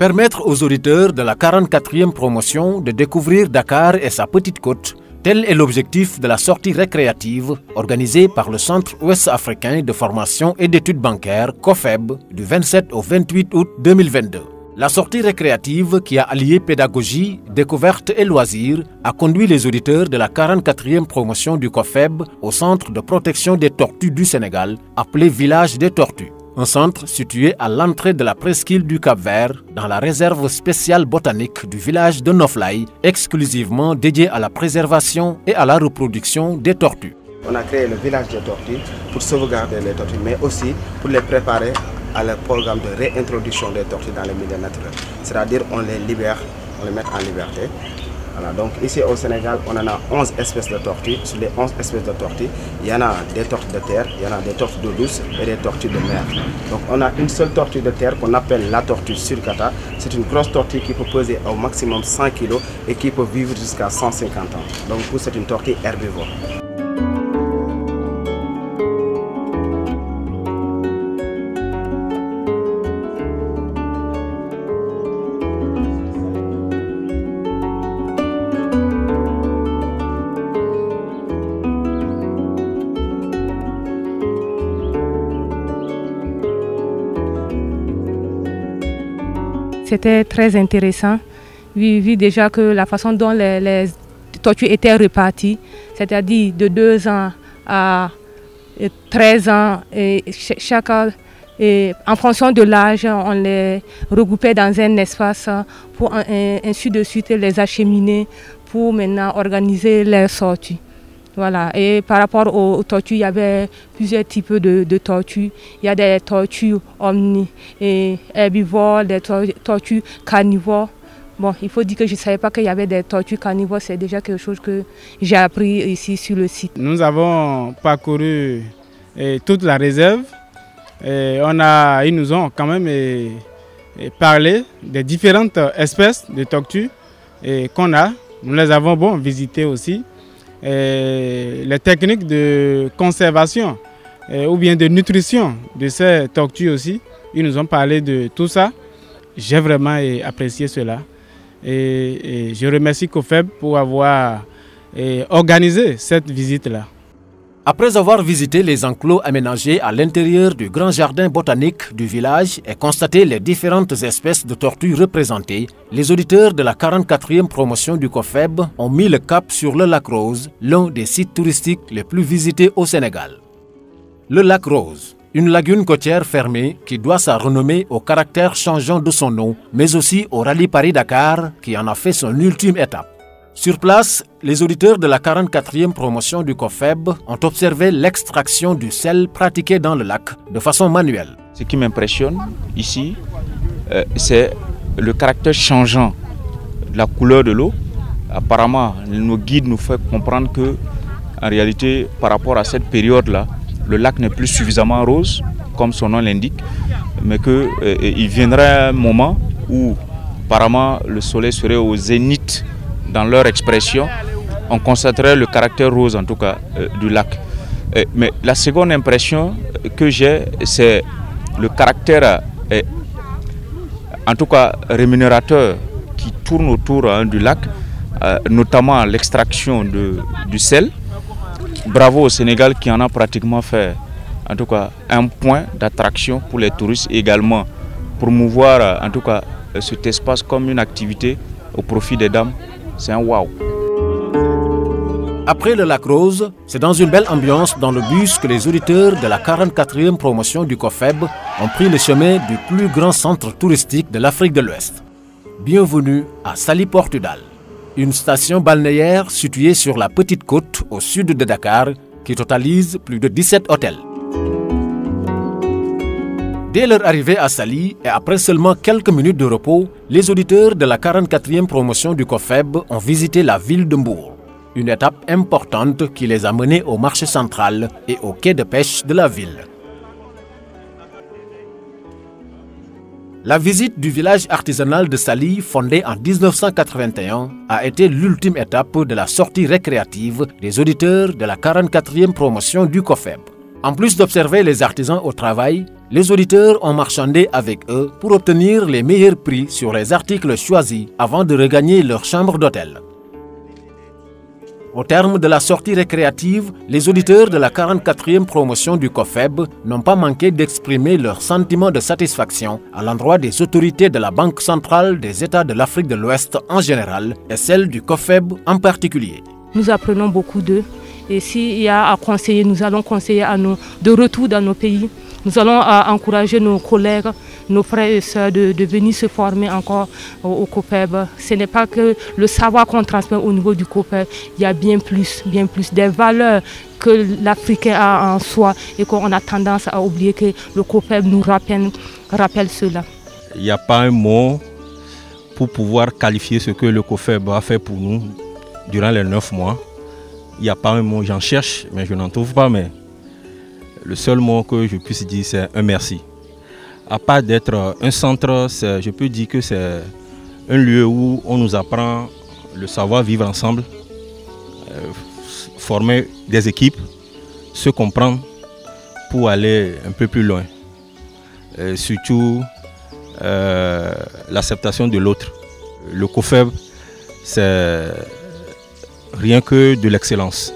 Permettre aux auditeurs de la 44e promotion de découvrir Dakar et sa petite côte, tel est l'objectif de la sortie récréative organisée par le Centre ouest-africain de formation et d'études bancaires, COFEB, du 27 au 28 août 2022. La sortie récréative qui a allié pédagogie, découverte et loisirs a conduit les auditeurs de la 44e promotion du COFEB au Centre de protection des tortues du Sénégal, appelé Village des Tortues. Un centre situé à l'entrée de la presqu'île du Cap-Vert, dans la réserve spéciale botanique du village de Noflaye, exclusivement dédié à la préservation et à la reproduction des tortues. On a créé le village des tortues pour sauvegarder les tortues, mais aussi pour les préparer à leur programme de réintroduction des tortues dans les milieux naturels. C'est-à-dire on les libère, on les met en liberté. Voilà, donc ici au Sénégal, on en a 11 espèces de tortues. Sur les 11 espèces de tortues, il y en a des tortues de terre, il y en a des tortues d'eau douce et des tortues de mer. Donc on a une seule tortue de terre qu'on appelle la tortue surcata. C'est une grosse tortue qui peut peser au maximum 100 kg et qui peut vivre jusqu'à 150 ans. Donc c'est une tortue herbivore. C'était très intéressant, vu déjà que la façon dont les tortues étaient réparties, c'est-à-dire de 2 ans à 13 ans, et en fonction de l'âge, on les regroupait dans un espace pour ainsi de suite les acheminer pour maintenant organiser leurs sorties. Voilà. Et par rapport aux tortues, il y avait plusieurs types de tortues. Il y a des tortues herbivores, des tortues carnivores. Bon, il faut dire que je ne savais pas qu'il y avait des tortues carnivores. C'est déjà quelque chose que j'ai appris ici sur le site. Nous avons parcouru toute la réserve. Ils nous ont quand même parlé des différentes espèces de tortues qu'on a. Nous les avons visitées aussi. Les techniques de conservation ou bien de nutrition de ces tortues aussi. Ils nous ont parlé de tout ça. J'ai vraiment apprécié cela. Et je remercie COFEB pour avoir organisé cette visite-là. Après avoir visité les enclos aménagés à l'intérieur du grand jardin botanique du village et constaté les différentes espèces de tortues représentées, les auditeurs de la 44e promotion du COFEB ont mis le cap sur le lac Rose, l'un des sites touristiques les plus visités au Sénégal. Le lac Rose, une lagune côtière fermée qui doit sa renommée au caractère changeant de son nom, mais aussi au rallye Paris-Dakar qui en a fait son ultime étape. Sur place, les auditeurs de la 44e promotion du COFEB ont observé l'extraction du sel pratiquée dans le lac de façon manuelle. Ce qui m'impressionne ici, c'est le caractère changeant de la couleur de l'eau. Apparemment, nos guides nous font comprendre que, en réalité, par rapport à cette période-là, le lac n'est plus suffisamment rose, comme son nom l'indique, mais qu'il viendrait un moment où, apparemment, le soleil serait au zénith. Dans leur expression, on constaterait le caractère rose en tout cas du lac. Mais la seconde impression que j'ai, c'est le caractère en tout cas rémunérateur qui tourne autour du lac, notamment l'extraction du sel. Bravo au Sénégal qui en a pratiquement fait en tout cas un point d'attraction pour les touristes et également promouvoir en tout cas cet espace comme une activité au profit des dames. C'est un waouh. Après le lac Rose, c'est dans une belle ambiance dans le bus que les auditeurs de la 44e promotion du COFEB ont pris le chemin du plus grand centre touristique de l'Afrique de l'Ouest. Bienvenue à Saly Portudal, une station balnéaire située sur la petite côte au sud de Dakar qui totalise plus de 17 hôtels. Dès leur arrivée à Saly et après seulement quelques minutes de repos, les auditeurs de la 44e promotion du COFEB ont visité la ville de Mbour. Une étape importante qui les a menés au marché central et au quai de pêche de la ville. La visite du village artisanal de Saly, fondé en 1981, a été l'ultime étape de la sortie récréative des auditeurs de la 44e promotion du COFEB. En plus d'observer les artisans au travail, les auditeurs ont marchandé avec eux pour obtenir les meilleurs prix sur les articles choisis avant de regagner leur chambre d'hôtel. Au terme de la sortie récréative, les auditeurs de la 44e promotion du COFEB n'ont pas manqué d'exprimer leur sentiment de satisfaction à l'endroit des autorités de la Banque centrale des États de l'Afrique de l'Ouest en général et celle du COFEB en particulier. Nous apprenons beaucoup d'eux et s'il y a à conseiller, nous allons conseiller à nous de retour dans nos pays. Nous allons encourager nos collègues, nos frères et sœurs de venir se former encore au COFEB. Ce n'est pas que le savoir qu'on transmet au niveau du COFEB, il y a bien plus des valeurs que l'Africain a en soi et qu'on a tendance à oublier que le COFEB nous rappelle cela. Il n'y a pas un mot pour pouvoir qualifier ce que le COFEB a fait pour nous durant les 9 mois. Il n'y a pas un mot, j'en cherche, mais je n'en trouve pas. Mais le seul mot que je puisse dire, c'est un merci. À part d'être un centre, je peux dire que c'est un lieu où on nous apprend le savoir-vivre ensemble, former des équipes, se comprendre pour aller un peu plus loin. Surtout l'acceptation de l'autre. Le COFEB, c'est rien que de l'excellence.